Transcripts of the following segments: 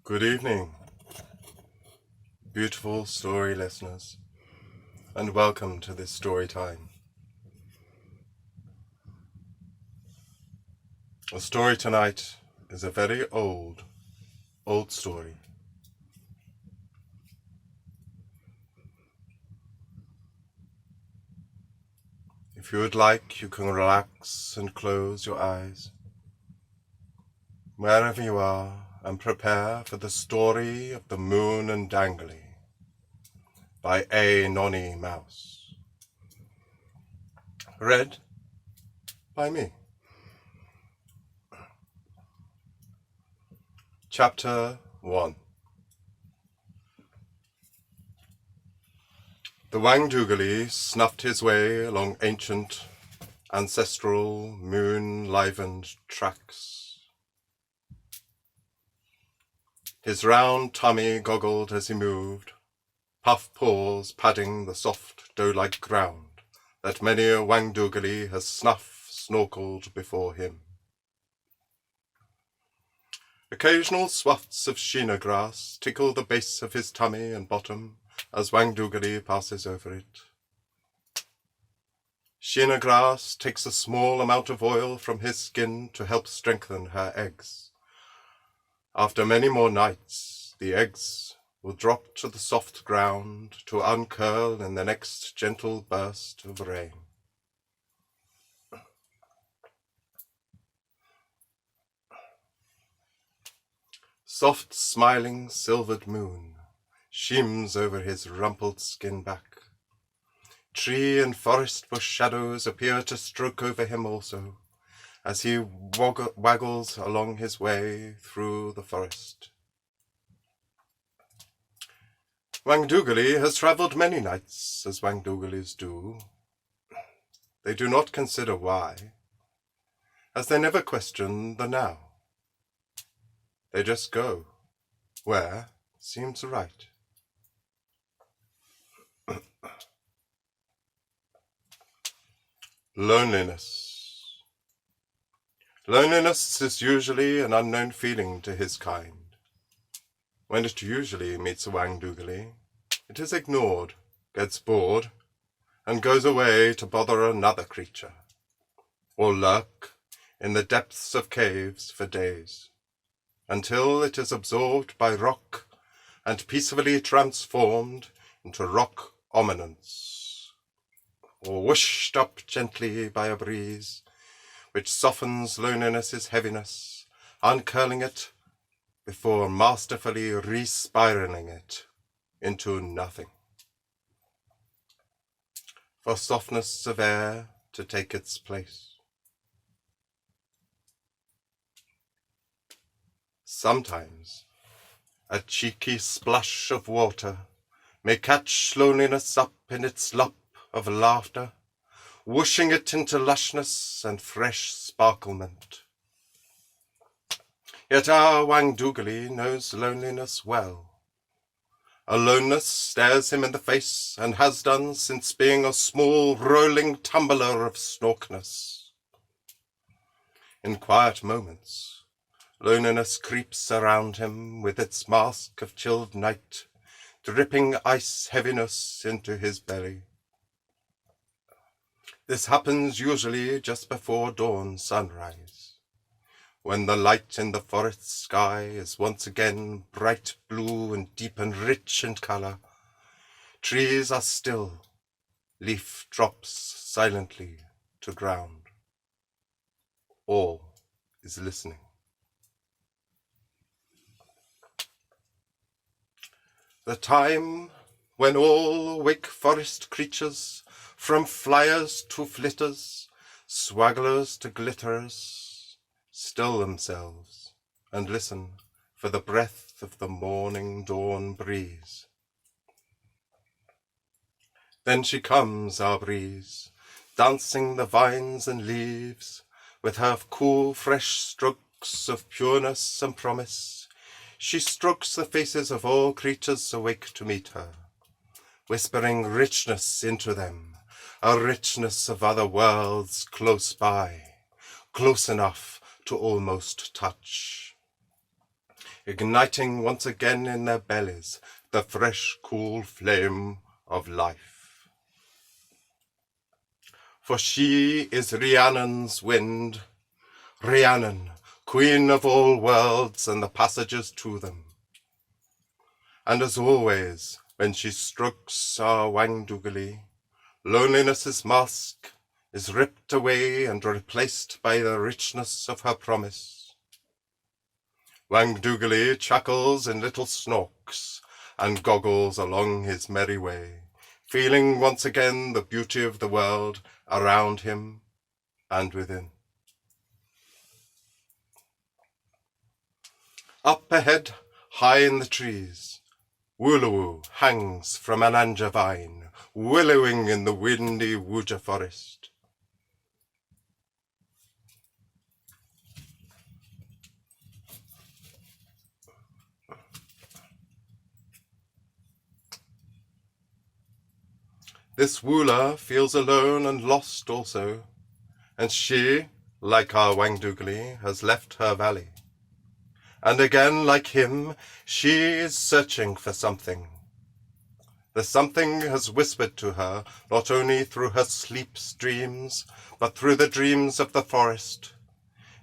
Good evening, beautiful story listeners, and welcome to this story time. The story tonight is a very old story. If you would like, you can relax and close your eyes, wherever you are, and prepare for the story of the Moon and Dangly by A. Nonny Mouse. Read by me. Chapter 1. The Wangdoogly snuffed his way along ancient, ancestral, moon-livened tracks. His round tummy goggled as he moved, puff paws padding the soft dough-like ground that many a Wangdoogly has snorkeled before him. Occasional swathes of sheena grass tickle the base of his tummy and bottom as Wangdoogly passes over it. Sheena grass takes a small amount of oil from his skin to help strengthen her eggs. After many more nights, the eggs will drop to the soft ground to uncurl in the next gentle burst of rain. Soft smiling silvered moon shims over his rumpled skin back. Tree and forest bush shadows appear to stroke over him also, as he waggles along his way through the forest. Wangdoogly has travelled many nights, as Wangdooglys do. They do not consider why, as they never question the now. They just go where seems right. Loneliness. Loneliness is usually an unknown feeling to his kind. When it usually meets a Wangdoogly, it is ignored, gets bored, and goes away to bother another creature, or lurk in the depths of caves for days, until it is absorbed by rock and peacefully transformed into rock ominence, or whooshed up gently by a breeze, which softens loneliness's heaviness, uncurling it before masterfully re-spiraling it into nothing. For softness of air to take its place. Sometimes a cheeky splash of water may catch loneliness up in its lap of laughter, whooshing it into lushness and fresh sparklement. Yet our Wangdoogly knows loneliness well. Aloneness stares him in the face, and has done since being a small rolling tumbler of snorkness. In quiet moments, loneliness creeps around him with its mask of chilled night, dripping ice heaviness into his belly. This happens usually just before dawn sunrise, when the light in the forest sky is once again bright blue and deep and rich in colour. Trees are still, leaf drops silently to ground. All is listening. The time when all awake forest creatures, from flyers to flitters, swagglers to glitterers, still themselves and listen for the breath of the morning dawn breeze. Then she comes, our breeze, dancing the vines and leaves, with her cool fresh strokes of pureness and promise. She strokes the faces of all creatures awake to meet her, whispering richness into them, a richness of other worlds close by, close enough to almost touch. igniting once again in their bellies the fresh, cool flame of life. For she is Rhiannon's wind, Rhiannon, queen of all worlds and the passages to them. And as always, when she strokes our Wangdoogly, loneliness's mask is ripped away and replaced by the richness of her promise. Wangdoogly chuckles in little snorks and goggles along his merry way, feeling once again the beauty of the world around him and within. Up ahead, high in the trees, Woolawoo hangs from an anja vine, willowing in the windy Wooja forest. This Woola feels alone and lost also, and she, like our Wangdoogly, has left her valley. And again, like him, she is searching for something. The something has whispered to her, not only through her sleep's dreams, but through the dreams of the forest.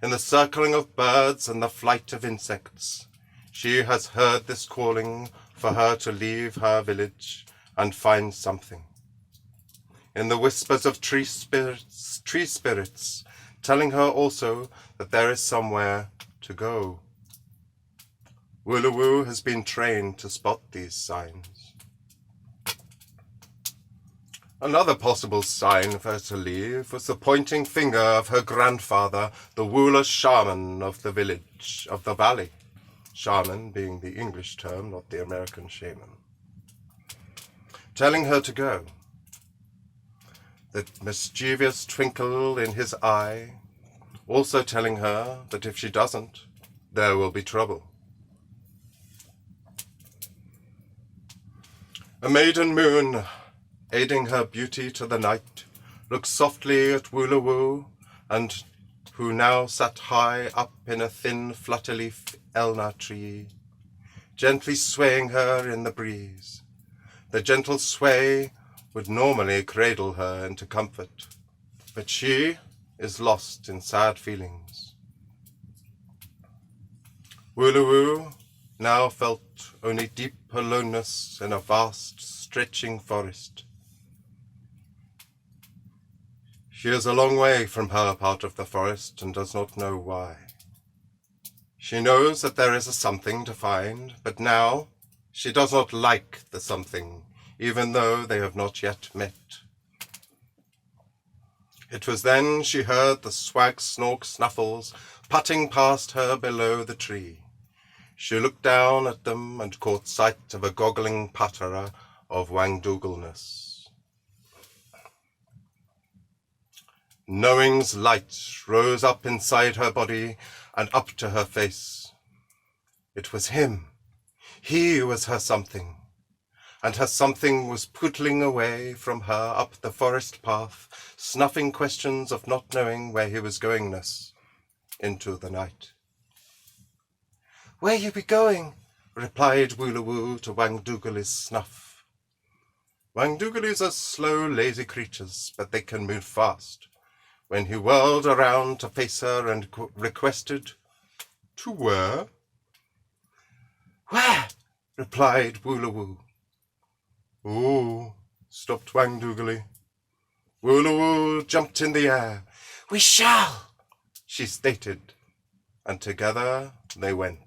In the circling of birds and the flight of insects, she has heard this calling for her to leave her village and find something. In the whispers of tree spirits, telling her also that there is somewhere to go. Woolawoo has been trained to spot these signs. Another possible sign for her to leave was the pointing finger of her grandfather, the Woola shaman of the village, of the valley. Shaman being the English term, not the American shaman. Telling her to go. The mischievous twinkle in his eye, also telling her that if she doesn't, there will be trouble. A maiden moon, aiding her beauty to the night, looked softly at Woolawoo, and who now sat high up in a thin flutter-leaf elna tree, gently swaying her in the breeze. The gentle sway would normally cradle her into comfort, but she is lost in sad feelings. Woolawoo now felt only deep aloneness in a vast, stretching forest. She is a long way from her part of the forest and does not know why. She knows that there is a something to find, but now she does not like the something, even though they have not yet met. It was then she heard the swag snork snuffles putting past her below the tree. She looked down at them and caught sight of a goggling patterer of Wangdoogleness. Knowing's light rose up inside her body and up to her face. It was him. He was her something, and her something was pootling away from her up the forest path, snuffing questions of not knowing where he was goingness into the night. "Where you be going?" replied Woolawoo to Wangdoogly's snuff. Wangdooglys are slow, lazy creatures, but they can move fast. When he whirled around to face her and requested, "To where?" "Where?" replied Woolawoo. "Oh," stopped Wangdoogly. Woolawoo jumped in the air. "We shall," she stated, and together they went.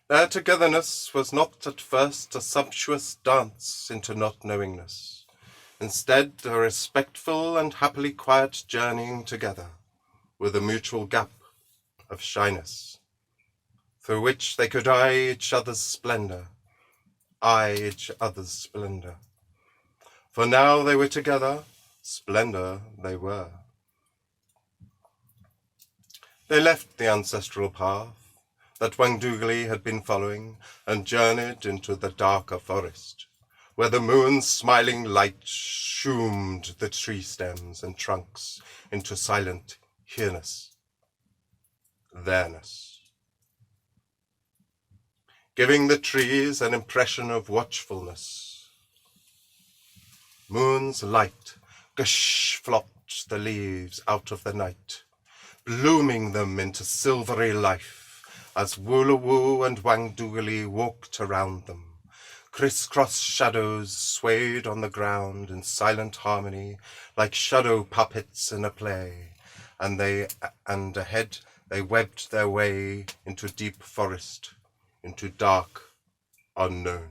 Their togetherness was not at first a sumptuous dance into not knowingness. Instead, a respectful and happily quiet journeying together, with a mutual gap of shyness, through which they could eye each other's splendor. For now they were together, splendor they were. They left the ancestral path that Wangdoogly had been following and journeyed into the darker forest, where the moon's smiling light shoomed the tree stems and trunks into silent here-ness, there-ness. giving the trees an impression of watchfulness. Moon's light gush flopped the leaves out of the night, blooming them into silvery life, as Woolawoo and Wangdoogly walked around them. Criss-cross shadows swayed on the ground in silent harmony, like shadow puppets in a play, and ahead they webbed their way into deep forest, into dark unknown.